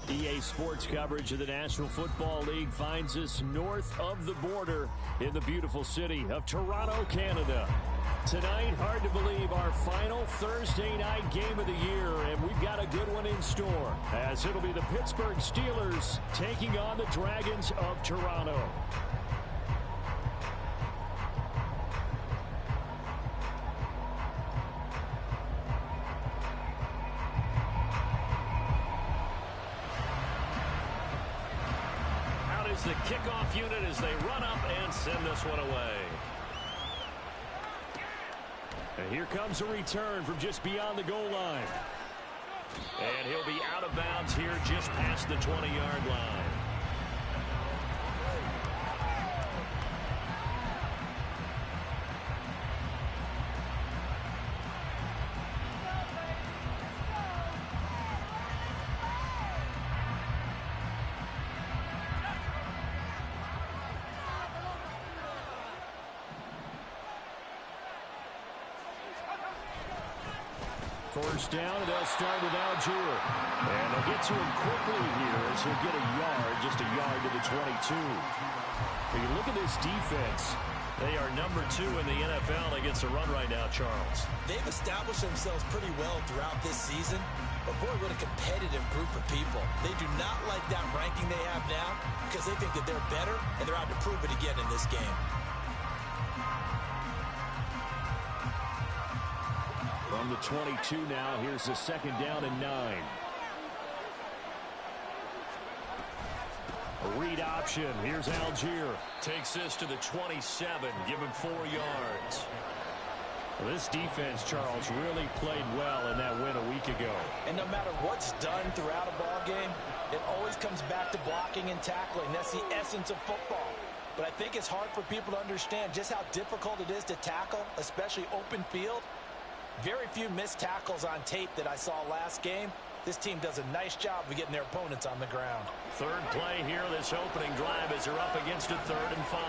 EA Sports coverage of the National Football League finds us north of the border in the beautiful city of Toronto, Canada. Tonight, hard to believe, our final Thursday night game of the year, and we've got a good one in store, as it'll be the Pittsburgh Steelers taking on the Dragons of Toronto. The kickoff unit as they run up and send this one away. And here comes a return from just beyond the goal line. And he'll be out of bounds here just past the 20-yard line. First down, and they'll start with Algier. And they'll get to him quickly here as he'll get a yard, just a yard to the 22. When you look at this defense, they are number 2 in the NFL against the run right now, Charles. They've established themselves pretty well throughout this season, but boy, what a competitive group of people. They do not like that ranking they have now because they think that they're better, and they're out to prove it again in this game. From the 22 now, here's the second down and 9. A read option. Here's Algier. Takes this to the 27. Give him 4 yards. Well, this defense, Charles, really played well in that win a week ago. And no matter what's done throughout a ball game, it always comes back to blocking and tackling. That's the essence of football. But I think it's hard for people to understand just how difficult it is to tackle, especially open field. Very few missed tackles on tape that I saw last game. This team does a nice job of getting their opponents on the ground. Third play here, this opening drive, as they're up against a 3rd and 5.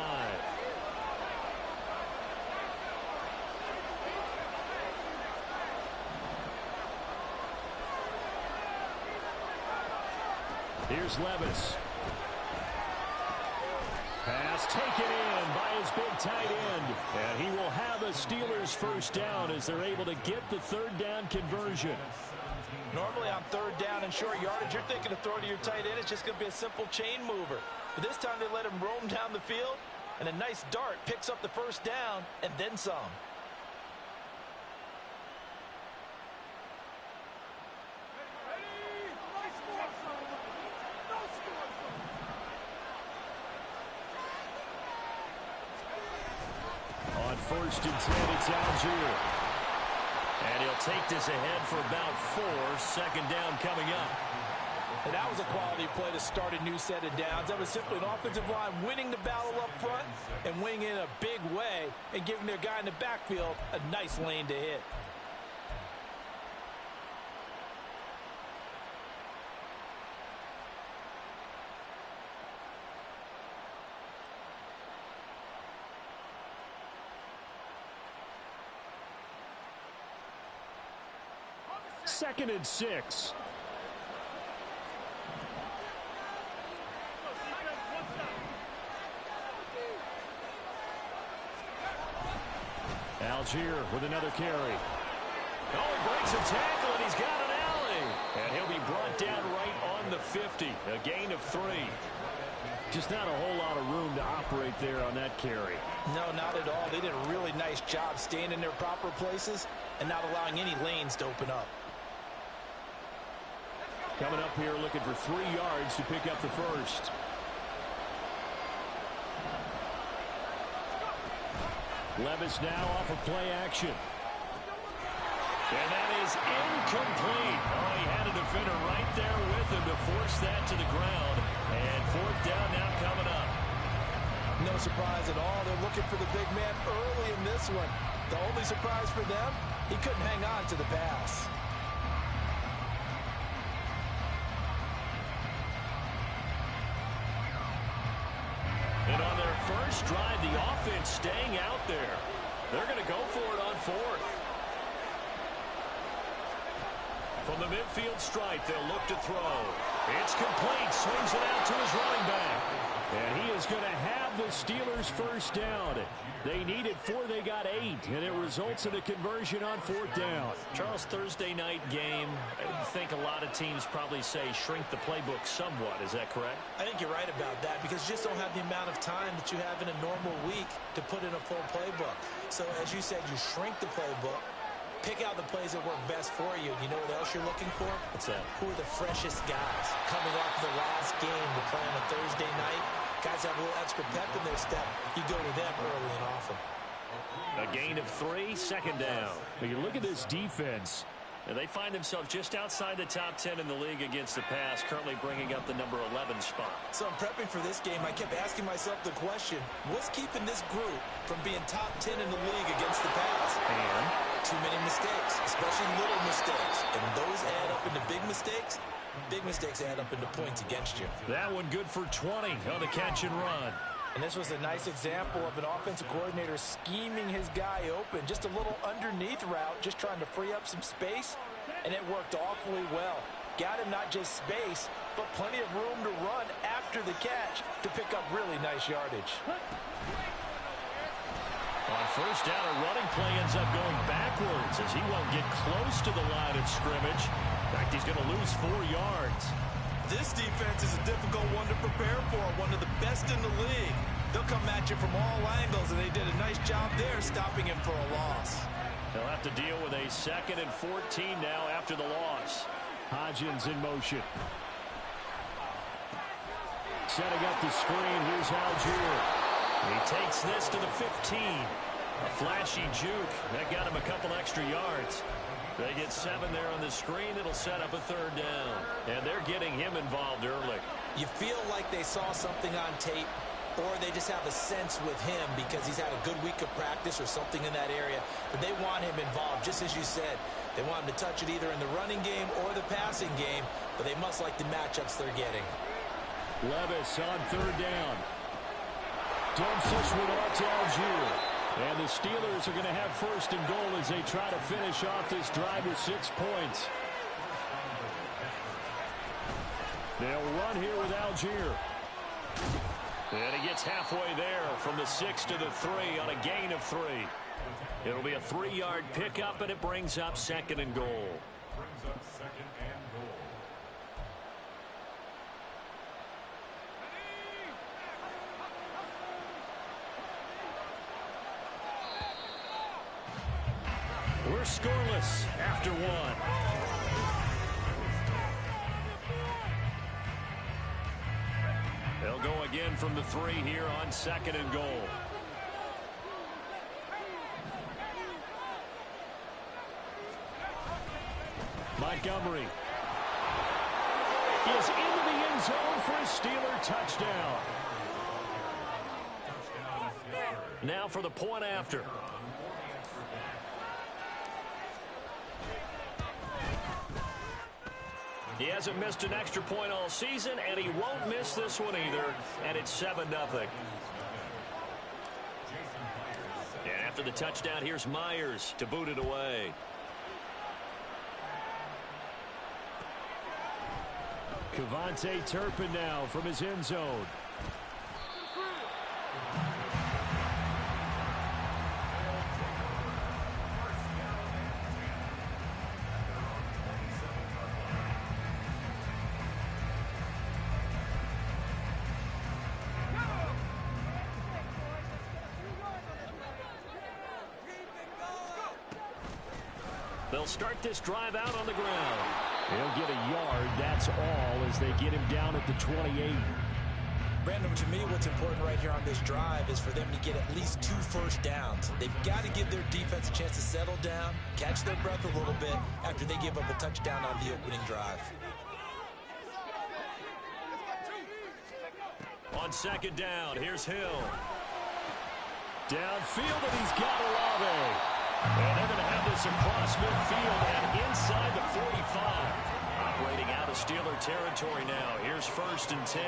Here's Levis. Pass taken in by his big tight end. And he will have a Steelers first down as they're able to get the 3rd down conversion. Normally on 3rd down and short yardage, you're thinking of throwing to your tight end. It's just going to be a simple chain mover. But this time they let him roam down the field, and a nice dart picks up the first down and then some. On 1st and 10, it's Algier. And he'll take this ahead for about 4. Second down coming up. And that was a quality play to start a new set of downs. That was simply an offensive line winning the battle up front and winning in a big way and giving their guy in the backfield a nice lane to hit. Second and 6. Algier with another carry. Oh, he breaks a tackle, and he's got an alley. And he'll be brought down right on the 50. A gain of 3. Just not a whole lot of room to operate there on that carry. No, not at all. They did a really nice job staying in their proper places and not allowing any lanes to open up. Coming up here looking for 3 yards to pick up the first. Levis now off of play action. And that is incomplete. Oh, he had a defender right there with him to force that to the ground. And 4th down now coming up. No surprise at all. They're looking for the big man early in this one. The only surprise for them, he couldn't hang on to the pass. And on their first drive, the offense staying out there. They're going to go for it on 4th. From the midfield stripe, they'll look to throw. It's complete. Swings it out to his running back. And he is going to have the Steelers first down. They needed 4, they got 8, and it results in a conversion on 4th down. Charles, Thursday night game, I think a lot of teams probably say shrink the playbook somewhat. Is that correct? I think you're right about that because you just don't have the amount of time that you have in a normal week to put in a full playbook. So as you said, you shrink the playbook, pick out the plays that work best for you. You know what else you're looking for? What's that? Who are the freshest guys coming off the last game to play on a Thursday night? Guys have a little extra pep in their step. You go to them early and often. A gain of 3, 2nd down. But you look at this defense. And they find themselves just outside the top 10 in the league against the pass, currently bringing up the number 11 spot. So I'm prepping for this game. I kept asking myself the question, what's keeping this group from being top 10 in the league against the pass? And too many mistakes, especially little mistakes. And those add up into big mistakes. Big mistakes add up into points against you. That one good for 20 on the catch and run. And this was a nice example of an offensive coordinator scheming his guy open. Just a little underneath route, just trying to free up some space. And it worked awfully well. Got him not just space, but plenty of room to run after the catch to pick up really nice yardage. On first down, a running play ends up going backwards as he won't get close to the line of scrimmage. In fact, he's going to lose 4 yards. This defense is a difficult one to prepare for, one of the best in the league. They'll come at you from all angles, and they did a nice job there stopping him for a loss. They'll have to deal with a 2nd and 14 now after the loss. Hodgins in motion. Setting up the screen, here's Algier. He takes this to the 15. A flashy juke. That got him a couple extra yards. They get 7 there on the screen. It'll set up a 3rd down. And they're getting him involved early. You feel like they saw something on tape, or they just have a sense with him because he's had a good week of practice or something in that area. But they want him involved, just as you said. They want him to touch it either in the running game or the passing game, but they must like the matchups they're getting. Levis on 3rd down. Dumps this one off to Algier. And the Steelers are going to have 1st and goal as they try to finish off this drive with 6 points. They'll run here with Algier. And he gets halfway there from the 6 to the 3 on a gain of 3. It'll be a 3-yard pickup, and it brings up 2nd and goal. We're scoreless after 1. They'll go again from the 3 here on 2nd and goal. Montgomery is into the end zone for a Steeler touchdown. Now for the point after. He hasn't missed an extra point all season, and he won't miss this one either, and it's 7-0. And after the touchdown, here's Myers to boot it away. Kevontae Turpin now from his end zone. They'll start this drive out on the ground. He'll get a yard, that's all, as they get him down at the 28. Brandon, to me, what's important right here on this drive is for them to get at least 2 first downs. They've got to give their defense a chance to settle down, catch their breath a little bit after they give up a touchdown on the opening drive. On 2nd down, here's Hill. Downfield, and he's got Olave. And they're going to have this across midfield and inside the 45. Operating out of Steeler territory now. Here's 1st and 10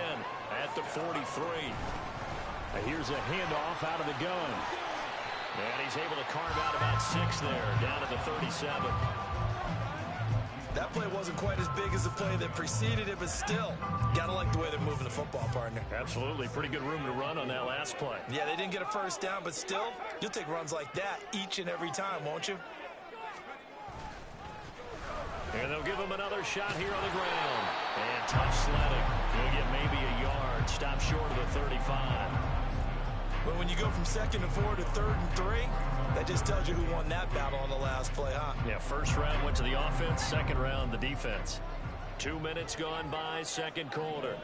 at the 43. Here's a handoff out of the gun. And he's able to carve out about 6 there, down at the 37. That play wasn't quite as big as the play that preceded it, but still, gotta like the way they're moving the football, partner. Absolutely. Pretty good room to run on that last play. Yeah, they didn't get a first down, but still, you'll take runs like that each and every time, won't you? And they'll give him another shot here on the ground. And tough sledding. He'll get maybe a yard. Stop short of the 35. But when you go from 2nd and 4 to 3rd and 3, that just tells you who won that battle on the last play, huh? Yeah, first round went to the offense, second round the defense. 2 minutes gone by, second quarter.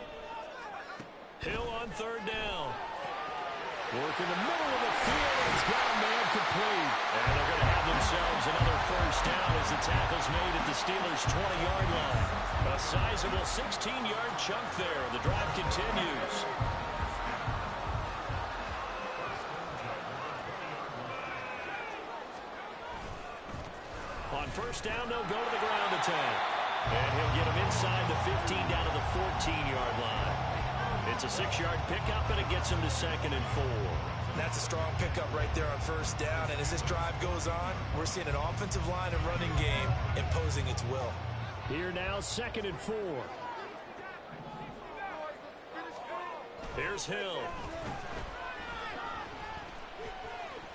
Hill on 3rd down. Work in the middle of the field, and it's got a man complete. And they're going to have themselves another first down as the tackle's made at the Steelers' 20-yard line. A sizable 16-yard chunk there. The drive continues. On first down, they'll go to the ground attack. And he'll get him inside the 15 down to the 14-yard line. It's a 6-yard pickup, and it gets him to 2nd and 4. That's a strong pickup right there on first down. And as this drive goes on, we're seeing an offensive line and running game imposing its will. Here now, 2nd and 4. Here's Hill.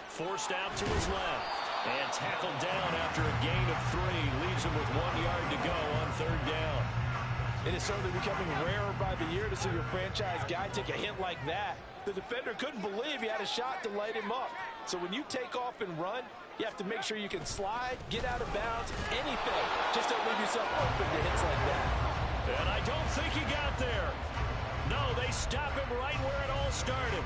Forced out to his left. And tackled down after a gain of 3. Leaves him with 1 yard to go on 3rd down. It is certainly becoming rarer by the year to see your franchise guy take a hit like that. The defender couldn't believe he had a shot to light him up. So when you take off and run, you have to make sure you can slide, get out of bounds, anything. Just don't leave yourself open to hits like that. And I don't think he got there. No, they stop him right where it all started.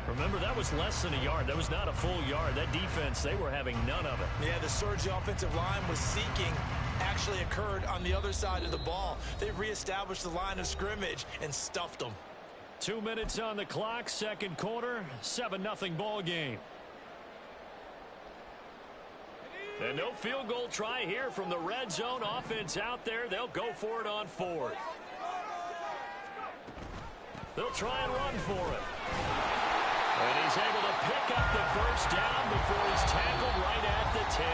Remember, that was less than a yard. That was not a full yard. That defense, they were having none of it. Yeah, the surge the offensive line was seeking actually occurred on the other side of the ball. They reestablished the line of scrimmage and stuffed them. 2 minutes on the clock, second quarter, 7-0 ball game. And no field goal try here from the red zone offense out there. They'll go for it on 4th. They'll try and run for it. And he's able to pick up the first down before he's tackled right at the 10.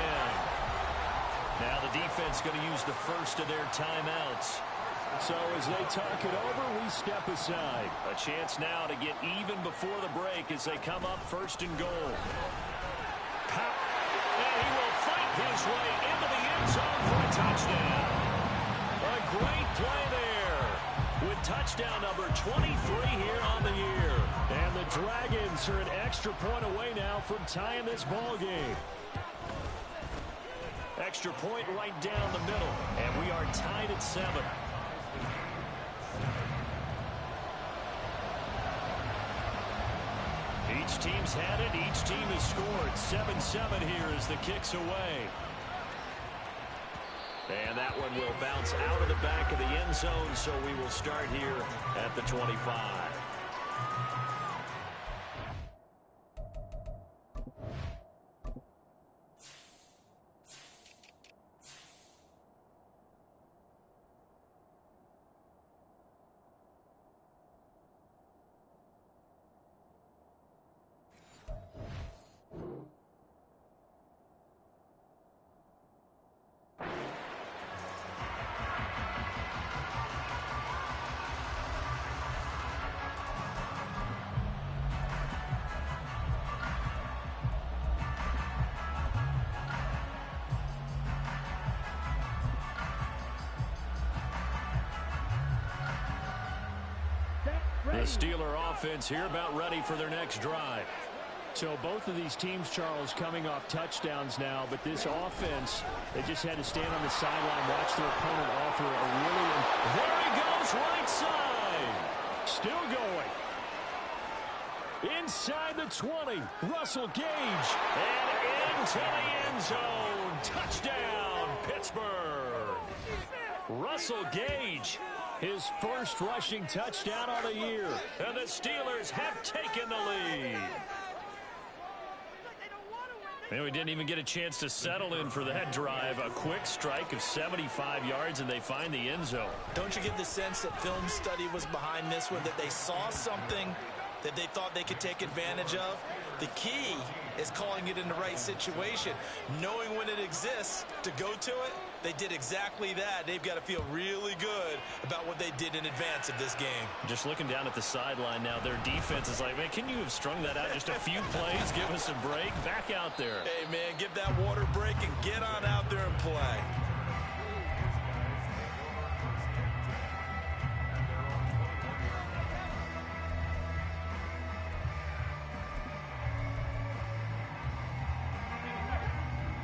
Now the defense going to use the first of their timeouts. So as they talk it over, we step aside. A chance now to get even before the break as they come up 1st and goal. And he will fight his way into the end zone for a touchdown. A great play there with touchdown number 23 here on the year. And the Dragons are an extra point away now from tying this ball game. Extra point right down the middle, and we are tied at 7. Each team's had it. Each team has scored. 7-7 here as the kick's away. And that one will bounce out of the back of the end zone, so we will start here at the 25. The Steeler offense here about ready for their next drive. So both of these teams, Charles, coming off touchdowns now, but this offense, they just had to stand on the sideline, watch their opponent offer a really... There he goes, right side. Still going. Inside the 20, Russell Gage. And into the end zone. Touchdown, Pittsburgh. Russell Gage. His first rushing touchdown of the year. And the Steelers have taken the lead. And we didn't even get a chance to settle in for that drive. A quick strike of 75 yards, and they find the end zone. Don't you get the sense that film study was behind this one, that they saw something that they thought they could take advantage of? The key is calling it in the right situation. Knowing when it exists to go to it, they did exactly that. They've got to feel really good about what they did in advance of this game. Just looking down at the sideline now, their defense is like, man, can you have strung that out just a few plays? Give us a break. Back out there. Hey, man, give that water break and get on out there and play.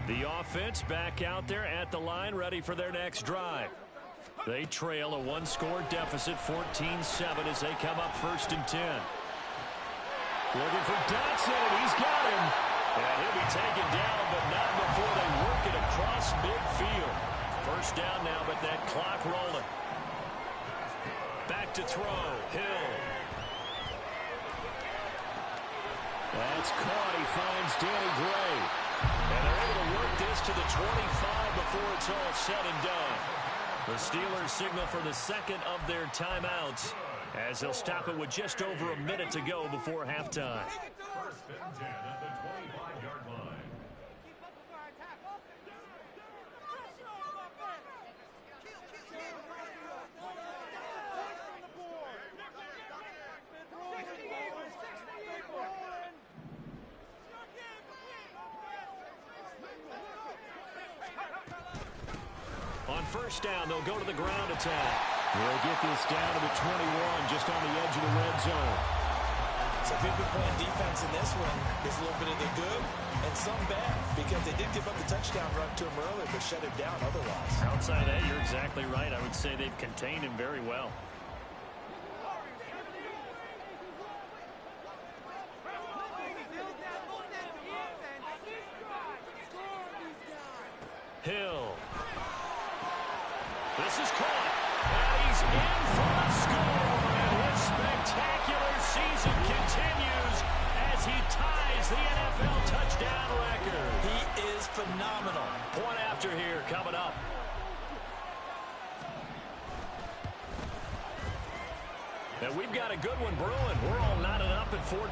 The offense back out there at the line, ready for their next drive. They trail a one-score deficit, 14-7, as they come up 1st and 10. Looking for Dotson, and he's got him. And he'll be taken down, but not before they work it across midfield. 1st down now, but that clock rolling. Back to throw, Hill. That's caught. He finds Danny Gray. And they're able to work this to the 25 before it's all said and done. The Steelers signal for the second of their timeouts as they'll stop it with just over a minute to go before halftime. 1st and 10 at the 25-yard line. On 1st down, they'll go to the ground attack. They'll get this down to the 21, just on the edge of the red zone. So they've been playing defense in this one. There's a little bit of the good and some bad because they did give up the touchdown run to him earlier but shut him down otherwise. Outside of that, you're exactly right. I would say they've contained him very well. Hill. This is caught. And he's in for the score. And his spectacular season continues as he ties the NFL touchdown record. He is phenomenal. Point after here coming up. And we've got a good one brewing. We're all knotted up at 14.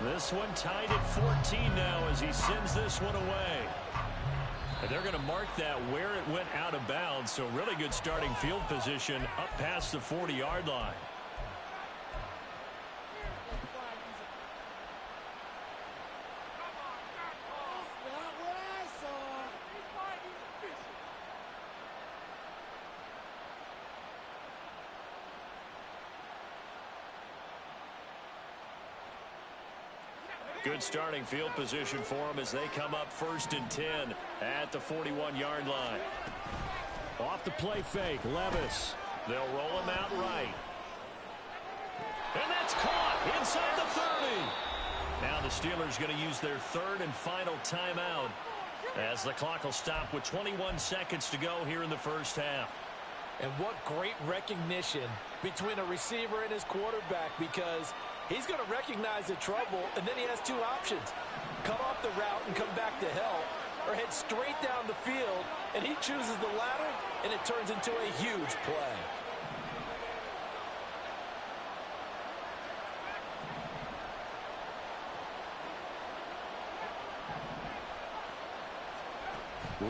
This one tied at 14 now as he sends this one away. And they're going to mark that where it went out of bounds, so really good starting field position up past the 40-yard line. Good starting field position for them as they come up 1st and 10 at the 41-yard line. Off the play fake, Levis. They'll roll him out right. And that's caught inside the 30. Now the Steelers going to use their 3rd and final timeout as the clock will stop with 21 seconds to go here in the 1st half. And what great recognition between a receiver and his quarterback, because he's going to recognize the trouble, and then he has two options. Cut off the route and come back to help, or head straight down the field, and he chooses the latter, and it turns into a huge play.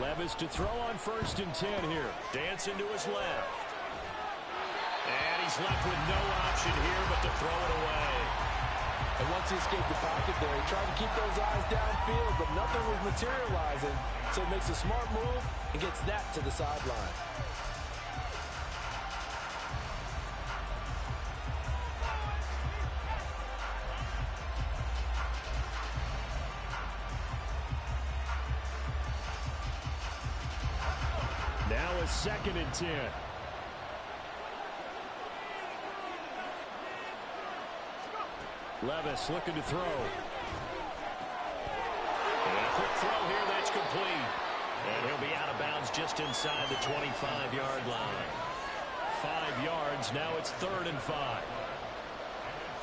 Levis to throw on 1st and 10 here. Dancing to his left. And he's left with no option here but to throw it away. And once he escaped the pocket there, he tried to keep those eyes downfield, but nothing was materializing. So he makes a smart move and gets that to the sideline. Now a 2nd and 10. Levis looking to throw. throw here that's complete. And he'll be out of bounds just inside the 25-yard line. 5 yards. Now it's 3rd and 5.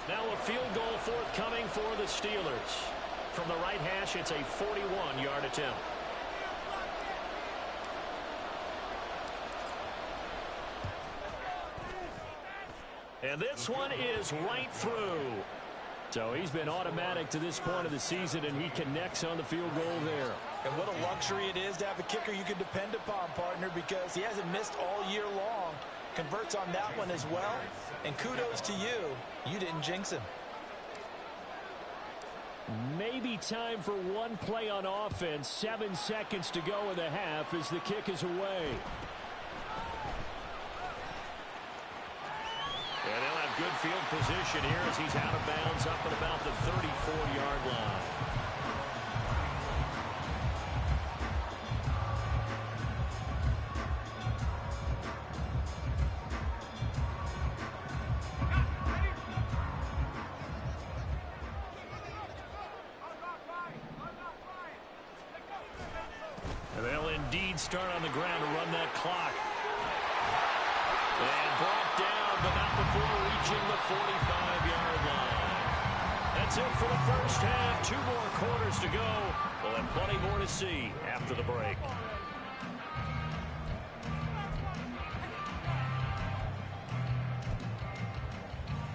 Now a field goal forthcoming for the Steelers. From the right hash, it's a 41-yard attempt. And this one is right through. So he's been automatic to this point of the season, and he connects on the field goal there. And what a luxury it is to have a kicker you can depend upon, partner, because he hasn't missed all year long. Converts on that one as well. And kudos to you. You didn't jinx him. Maybe time for one play on offense. 7 seconds to go in the half as the kick is away. And they'll have good field position here as he's out of bounds up at about the 34-yard line. And they'll indeed start on the ground to run that clock. And brought down, but not before reaching the 45-yard line. That's it for the first half. 2 more quarters to go. We'll have plenty more to see after the break.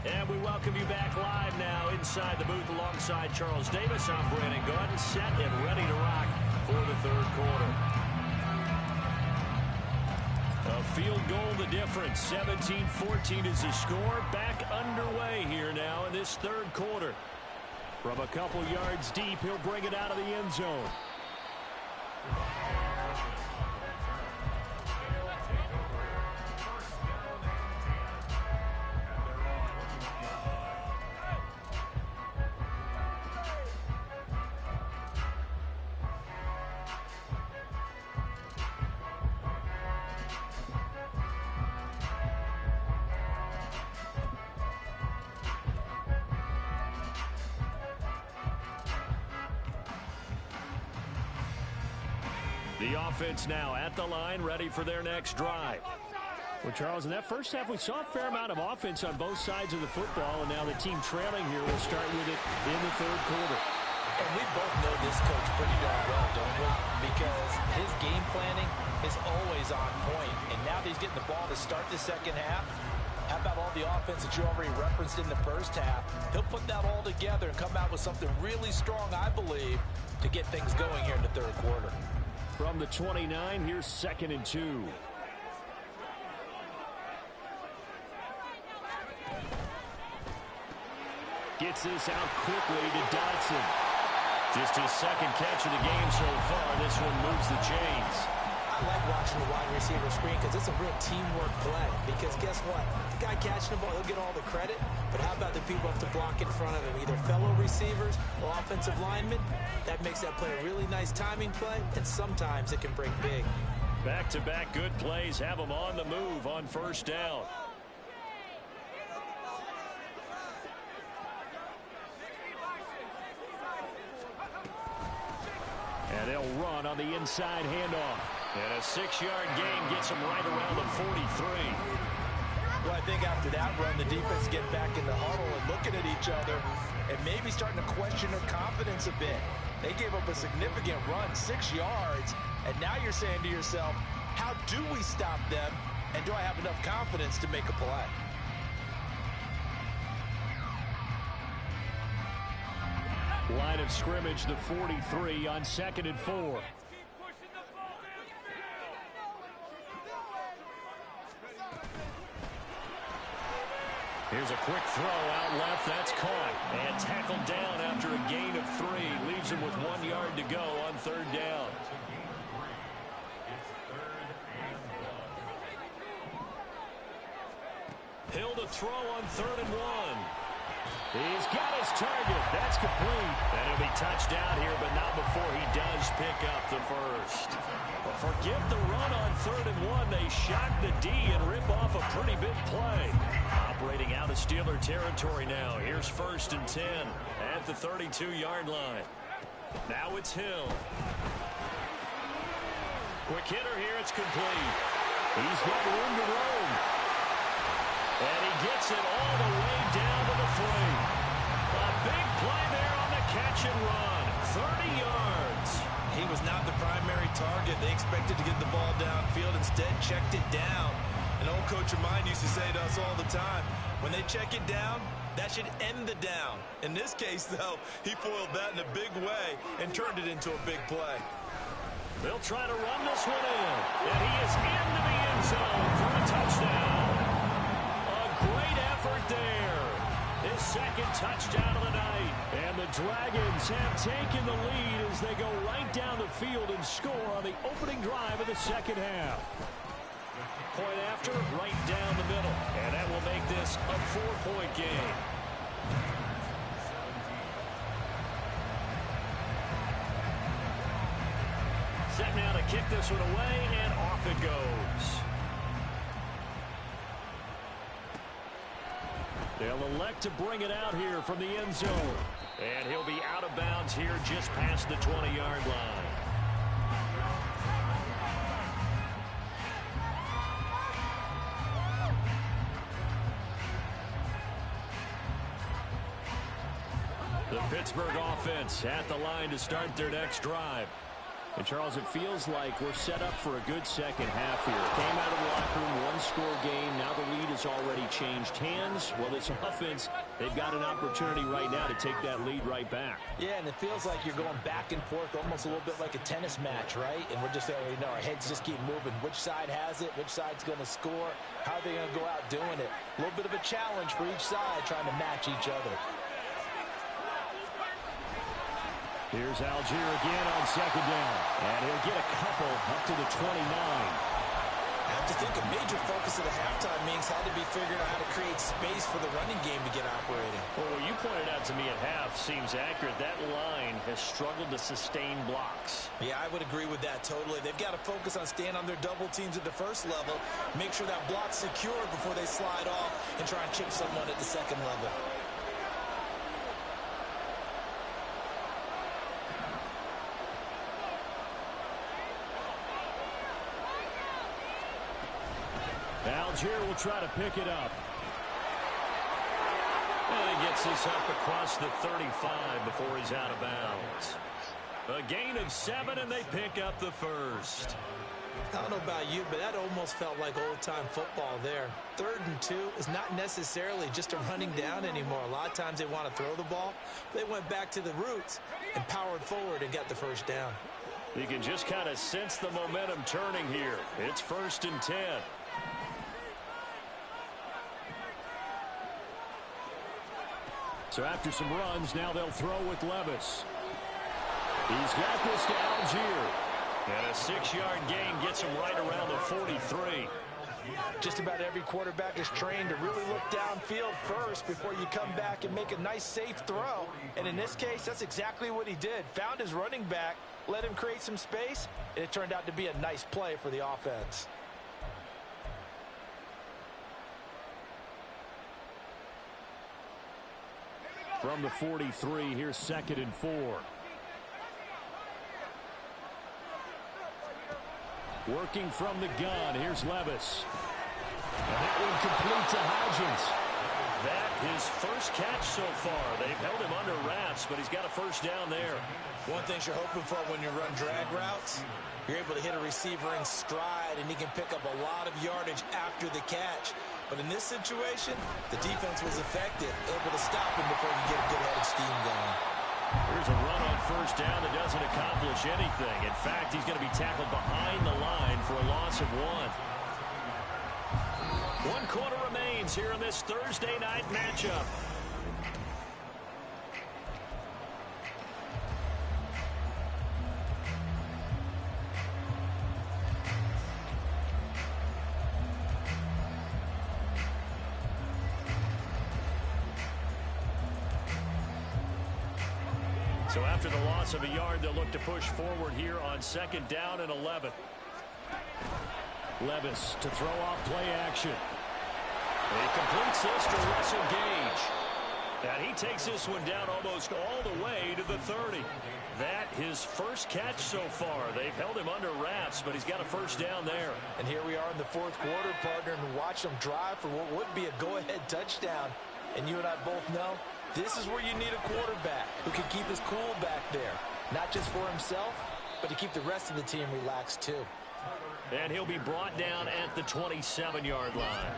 And we welcome you back live now inside the booth alongside Charles Davis. I'm Brandon Gordon, set and ready to rock for the 3rd quarter. A field goal the difference. 17-14 is the score. Back underway here now in this 3rd quarter. From a couple yards deep, he'll bring it out of the end zone. The offense now at the line, ready for their next drive. Well, Charles, in that first half, we saw a fair amount of offense on both sides of the football, and now the team trailing here will start with it in the 3rd quarter. And we both know this coach pretty darn well, don't we? Because his game planning is always on point, and now that he's getting the ball to start the 2nd half, how about all the offense that you already referenced in the first half? He'll put that all together and come out with something really strong, I believe, to get things going here in the 3rd quarter. From the 29, here's 2nd and 2. Gets this out quickly to Dotson. Just his 2nd catch of the game so far. This one moves the chains. I like watching the wide receiver screen because it's a real teamwork play. Because guess what? The guy catching the ball, he'll get all the credit. But how about the people who have to block in front of him? Either fellow receivers or offensive linemen. That makes that play a really nice timing play. And sometimes it can break big. Back-to-back good plays have them on the move on 1st down. And they'll run on the inside handoff. And a 6-yard gain gets them right around the 43. Well, I think after that run, the defense get back in the huddle and looking at each other and maybe starting to question their confidence a bit. They gave up a significant run, 6 yards, and now you're saying to yourself, how do we stop them, and do I have enough confidence to make a play? Line of scrimmage, the 43 on 2nd and 4. Here's a quick throw out left. That's caught and tackled down after a gain of 3. Leaves him with 1 yard to go on 3rd down. Hill to throw on 3rd and 1. He's got his target. That's complete. And he'll be touched out here, but not before he does pick up the first. Well, forget the run on 3rd and 1. They shock the D and rip off a pretty big play. Operating out of Steeler territory now. Here's 1st and 10 at the 32-yard line. Now it's Hill. Quick hitter here. It's complete. He's got room to roam. And he gets it all the way down to the 3. A big play there on the catch and run. 30 yards. He was not the primary target. They expected to get the ball downfield. Instead, checked it down. An old coach of mine used to say to us all the time, when they check it down, that should end the down. In this case, though, he foiled that in a big way and turned it into a big play. They'll try to run this one in. And he is into the end zone for a touchdown. A great effort there. His second touchdown of the night. And the Dragons have taken the lead as they go right down the field and score on the opening drive of the second half. Point after, right down the middle. And that will make this a 4-point game. Set now to kick this one away, and off it goes. They'll elect to bring it out here from the end zone. And he'll be out of bounds here just past the 20-yard line. The Pittsburgh offense at the line to start their next drive. And, Charles, it feels like we're set up for a good second half here. Came out of the locker room, one-score game. Now the lead has already changed hands. Well, this offense, they've got an opportunity right now to take that lead right back. Yeah, and it feels like you're going back and forth, almost a little bit like a tennis match, right? And we're just saying, our heads just keep moving. Which side has it? Which side's going to score? How are they going to go out doing it? A little bit of a challenge for each side, trying to match each other. Here's Algier again on second down. And he'll get a couple up to the 29. I have to think a major focus of the halftime meetings had to be figuring out how to create space for the running game to get operating. Well, what you pointed out to me at half seems accurate. That line has struggled to sustain blocks. Yeah, I would agree with that totally. They've got to focus on staying on their double teams at the first level, make sure that block's secure before they slide off and try and chip someone at the second level. Algier will try to pick it up. And he gets this up across the 35 before he's out of bounds. A gain of 7, and they pick up the first. I don't know about you, but that almost felt like old-time football there. 3rd and 2 is not necessarily just a running down anymore. A lot of times they want to throw the ball. They went back to the roots and powered forward and got the first down. You can just kind of sense the momentum turning here. It's 1st and 10. So after some runs, now they'll throw with Levis. He's got this to Algier. And a 6-yard gain gets him right around the 43. Just about every quarterback is trained to really look downfield first before you come back and make a nice, safe throw. And in this case, that's exactly what he did. Found his running back, let him create some space, and it turned out to be a nice play for the offense. From the 43, here's 2nd and 4. Working from the gun, here's Levis. And that one complete to Hodgins. That his first catch so far. They've held him under wraps, but he's got a first down there. One thing you're hoping for when you run drag routes, you're able to hit a receiver in stride, and he can pick up a lot of yardage after the catch. But in this situation, the defense was effective, able to stop him before you get a good-headed steam going. Here's a run on first down that doesn't accomplish anything. In fact, he's going to be tackled behind the line for a loss of 1. 1 quarter remains here in this Thursday night matchup. So after the loss of a yard, they'll look to push forward here on 2nd down and 11. Levis to throw off play action. He completes this to Russell Gage. And he takes this one down almost all the way to the 30. That his first catch so far. They've held him under wraps, but he's got a first down there. And here we are in the fourth quarter, partner, and watch them drive for what would be a go-ahead touchdown. And you and I both know this is where you need a quarterback who can keep his cool back there. Not just for himself, but to keep the rest of the team relaxed too. And he'll be brought down at the 27-yard line.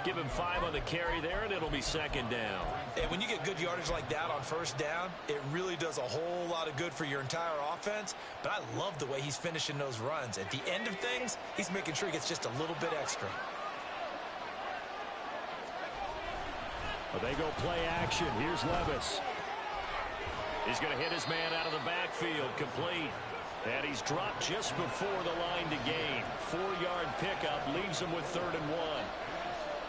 Give him 5 on the carry there, and it'll be second down. And when you get good yardage like that on first down, it really does a whole lot of good for your entire offense. But I love the way he's finishing those runs. At the end of things, he's making sure he gets just a little bit extra. Well, they go play action. Here's Levis. He's going to hit his man out of the backfield, complete. And he's dropped just before the line to gain. 4-yard pickup leaves him with 3rd and 1.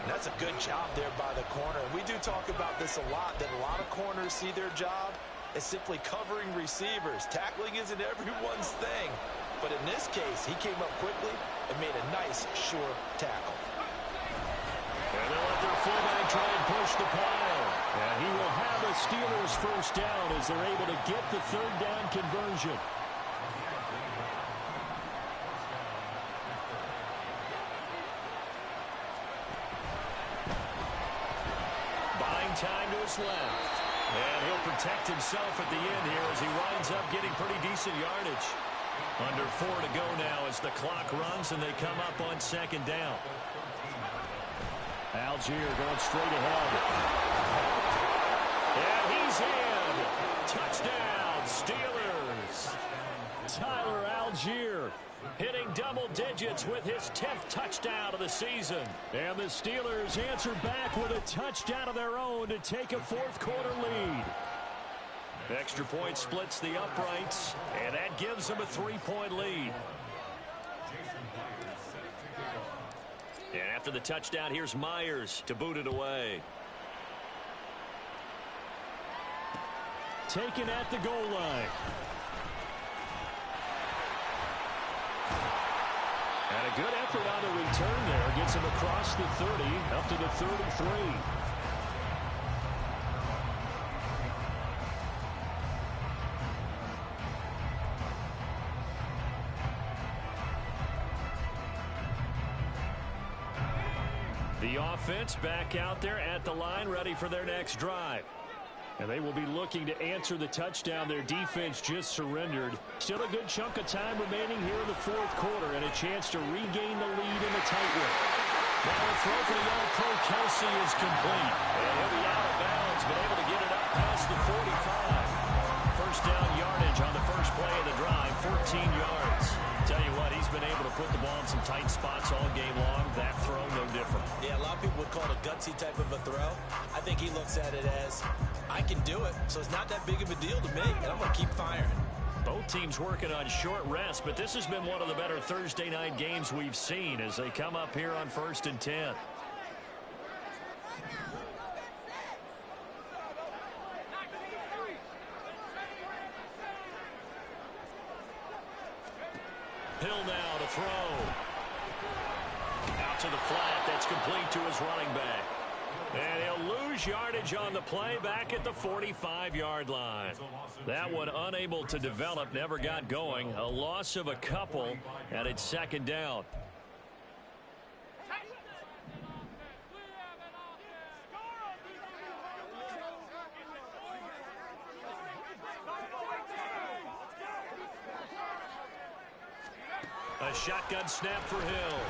And that's a good job there by the corner. We do talk about this a lot, that a lot of corners see their job as simply covering receivers. Tackling isn't everyone's thing. But in this case, he came up quickly and made a nice, sure tackle. And they'll let their fullback try and push the pile. And he will have the Steelers first down as they're able to get the 3rd down conversion. Time to his left. And he'll protect himself at the end here as he winds up getting pretty decent yardage. Under 4 to go now as the clock runs and they come up on 2nd down. Algier going straight ahead. And he's in. Touchdown, Steelers. Tyler Algier hitting double digits with his 10th touchdown of the season. And the Steelers answer back with a touchdown of their own to take a 4th quarter lead. Extra point splits the uprights, and that gives them a 3-point lead. And after the touchdown, here's Myers to boot it away. Taken at the goal line. And a good effort on the return there. Gets him across the 30, up to the 33. The offense back out there at the line, ready for their next drive. And they will be looking to answer the touchdown. Their defense just surrendered. Still a good chunk of time remaining here in the 4th quarter and a chance to regain the lead in the tightrope. Now the throw for the All-Pro Kelsey is complete. And he'll be out of bounds, but able to get it up past the 45. First down yardage on the first play of the drive, 14 yards. Tell you what, he's been able to put the ball in some tight spots all game long. That throw, no different. Yeah, a lot of people would call it a gutsy type of a throw. I think he looks at it as, I can do it, so it's not that big of a deal to me, and I'm going to keep firing. Both teams working on short rest, but this has been one of the better Thursday night games we've seen as they come up here on 1st and 10. Hill now to throw. Out to the flat. That's complete to his running back. And he'll lose yardage on the play back at the 45-yard line. That one unable to develop, never got going. A loss of a couple, and it's 2nd down. A shotgun snap for Hill.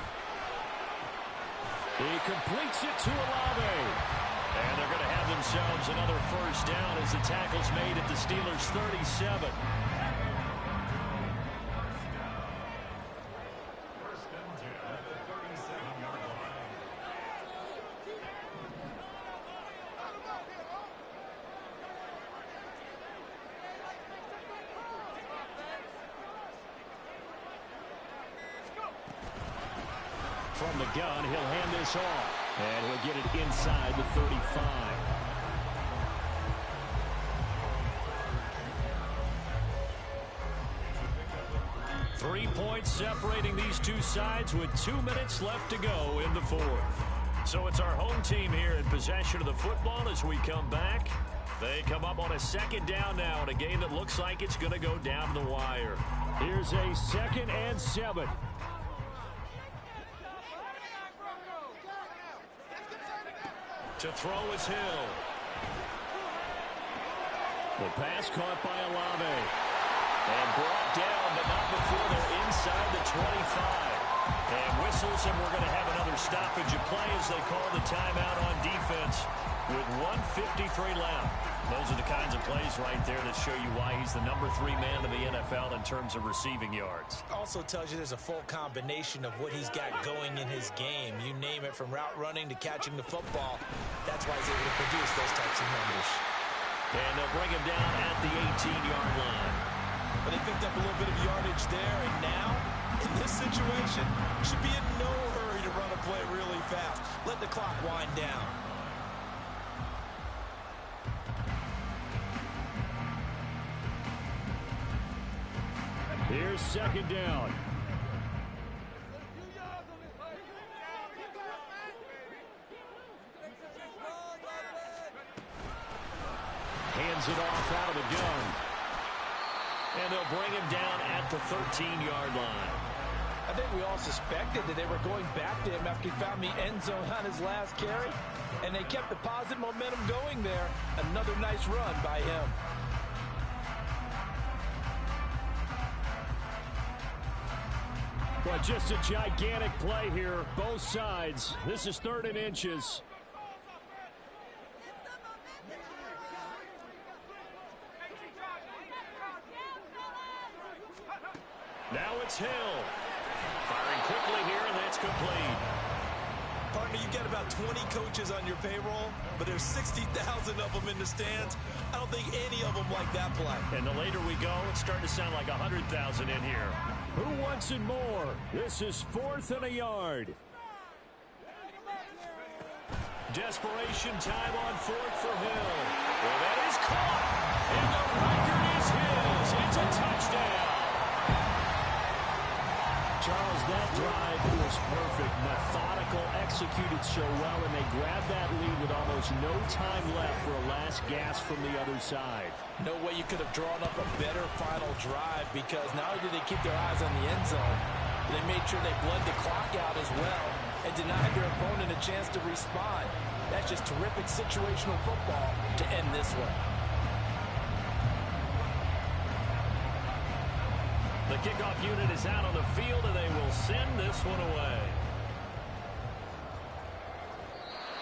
He completes it to Olave. And they're going to have themselves another first down as the tackle's made at the Steelers' 37. From the gun, he'll hand this off. And he'll get it inside the 35. Three points separating these two sides with 2 minutes left to go in the 4th. So it's our home team here in possession of the football as we come back. They come up on a second down now in a game that looks like it's going to go down the wire. Here's a 2nd and 7. To throw is Hill. The pass caught by Olave. And brought down, but not before they're inside the 25. And whistles, and we're going to have another stoppage of play as they call the timeout on defense with 1:53 left. Those are the kinds of plays right there that show you why he's the number 3 man in the NFL in terms of receiving yards. Also tells you there's a full combination of what he's got going in his game. You name it, from route running to catching the football. That's why he's able to produce those types of numbers. And they'll bring him down at the 18-yard line. But they picked up a little bit of yardage there, and now, in this situation, should be in no hurry to run a play really fast. Let the clock wind down. Here's 2nd down. Hands it off out of the gun. And they'll bring him down at the 13-yard line. I think we all suspected that they were going back to him after he found the end zone on his last carry, and they kept the positive momentum going there. Another nice run by him. But just a gigantic play here, both sides. This is 3rd and inches. Now it's Hill. Firing quickly here, and that's complete. Partner, you got about 20 coaches on your payroll, but there's 60,000 of them in the stands. I don't think any of them like that play. And the later we go, it's starting to sound like 100,000 in here. Who wants it more? This is 4th and a yard. Desperation time on 4th for Hill. Well, that is caught. And the record is his. It's a touchdown. Charles, that drive was perfect. Methodical, executed so well, and they grabbed that lead with almost no time left for a last gasp from the other side. No way you could have drawn up a better final drive, because not only did they keep their eyes on the end zone, they made sure they bled the clock out as well and denied their opponent a chance to respond. That's just terrific situational football to end this one. The kickoff unit is out on the field, and they will send this one away.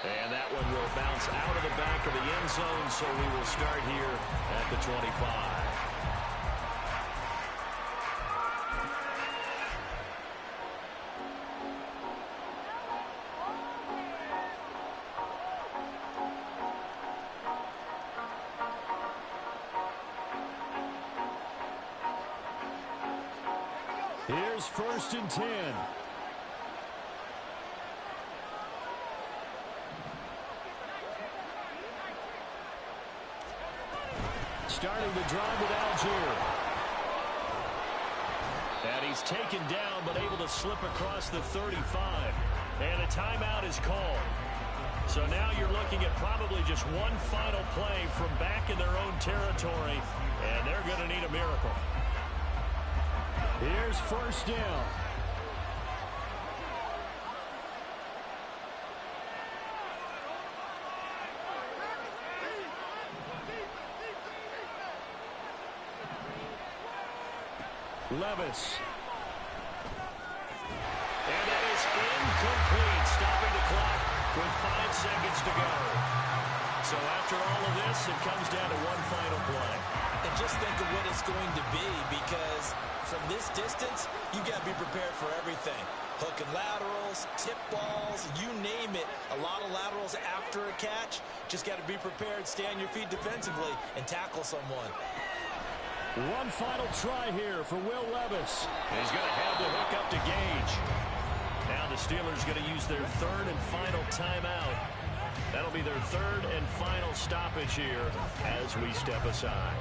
And that one will bounce out of the back of the end zone, so we will start here at the 25. Here's 1st and 10. Starting the drive with Algier. And he's taken down, but able to slip across the 35. And a timeout is called. So now you're looking at probably just one final play from back in their own territory, and they're going to need a miracle. Here's 1st down. Levis. And that is incomplete, stopping the clock with 5 seconds to go. So after all of this, it comes down to one final play. And just think of what it's going to be, because from this distance, you got to be prepared for everything. Hook and laterals, tip balls, you name it. A lot of laterals after a catch. Just got to be prepared, stay on your feet defensively, and tackle someone. One final try here for Will Levis. He's going to have to hook up to Gage. Now the Steelers going to use their 3rd and final timeout. That'll be their 3rd and final stoppage here as we step aside.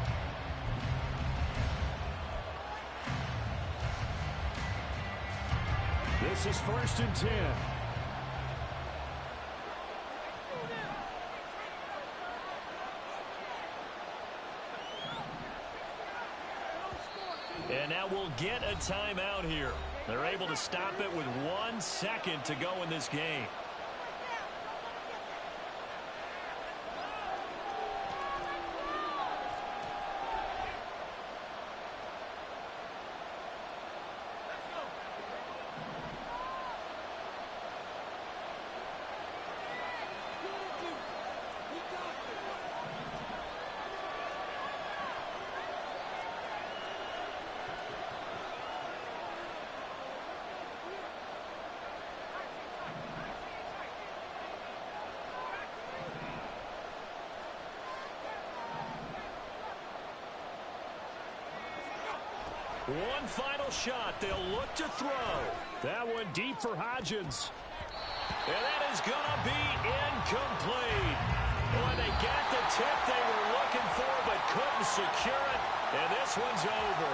This is 1st and 10. get a timeout here. They're able to stop it with 1 second to go in this game. One final shot. They'll look to throw. That one deep for Hodgins. And that is going to be incomplete. When they got the tip they were looking for but couldn't secure it. And this one's over.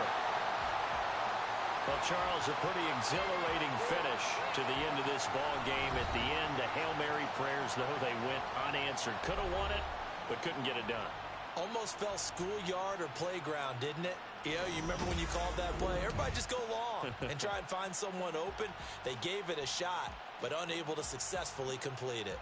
Well, Charles, a pretty exhilarating finish to the end of this ball game. At the end, the Hail Mary prayers, though, they went unanswered. Could have won it, but couldn't get it done. Almost felt schoolyard or playground, didn't it? You remember when you called that play? Everybody just go long and try and find someone open. They gave it a shot, but unable to successfully complete it.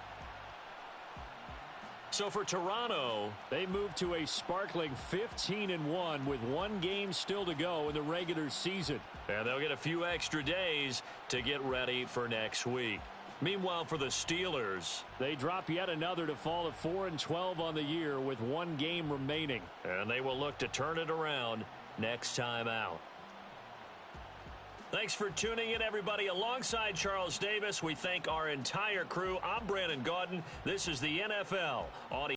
So for Toronto, they move to a sparkling 15-1 with 1 game still to go in the regular season. And they'll get a few extra days to get ready for next week. Meanwhile, for the Steelers, they drop yet another to fall at 4-12 on the year with 1 game remaining. And they will look to turn it around next time out. Thanks for tuning in, everybody. Alongside Charles Davis, we thank our entire crew. I'm Brandon Gaudin. This is the NFL Audio.